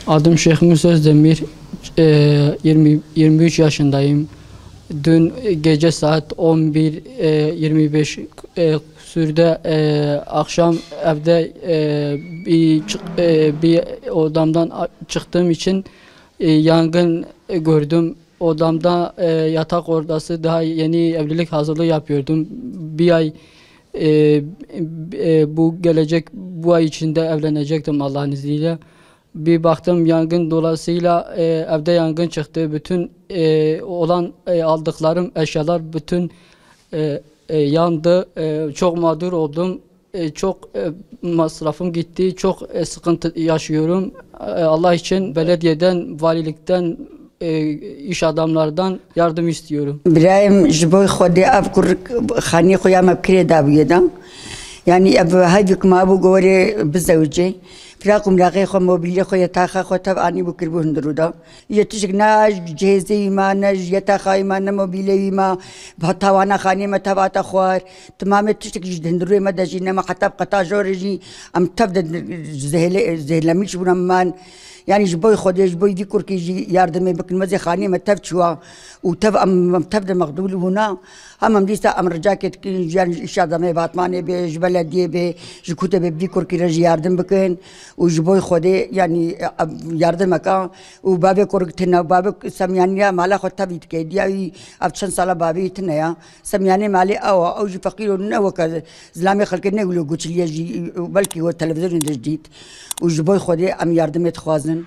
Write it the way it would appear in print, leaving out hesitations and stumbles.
Adım Şeyh Musa Özdemir, 23 yaşındayım. Dün gece saat 11:25 sürede akşam evde bir odamdan çıktığım için yangın gördüm. Odamda yatak odası, daha yeni evlilik hazırlığı yapıyordum. Bir ay bu ay içinde evlenecektim Allah'ın izniyle. Bir baktım yangın dolayısıyla evde yangın çıktı. Bütün aldıklarım eşyalar bütün yandı. Çok mağdur oldum. Çok masrafım gitti. Çok sıkıntı yaşıyorum. Allah için belediyeden, valilikten, iş adamlardan yardım istiyorum. İbrahim jiboy xwedê ev kur xanî xwe ya me bikirê dawiye dan. Yani ev hevik ma bu gorê bizewcê. Firakum laqê xwe mobilya xwe yetaxa xwe tev anî bû kirbû hundirû da. Yê tişik ne cihêzê wî me ne ji yetaxa wî me ne mobilya wî me tawana xanê me tev hate xwar. Timamê tiştek ji hundirûyê me de jî ne me heta qeta jorê jî em tev de zehlemî ji bûne min. Yani ji boy Xwedê ji boy vî kurkê jî yardımê bikin mezê xanê me tev çûwa û tev de meqdûl bûna hem dîsa em ricakê dikin yani îş adamê batmanê bê ji belediyê bê ji ku te bê vî kurkê re jî yardım bikin û ji boy Xwedê yani yardimeka û bavê kurk tune bavê semyaniya mala xwe tevî dike diya wî ev çend sala bavê tune ya semyanê malê ew jî feqîr û ne weke zilamê xelkê ne wilo guçiliye jî belkî we televizyonê de dît û ji boy Xwedê em yardimê dixwazin.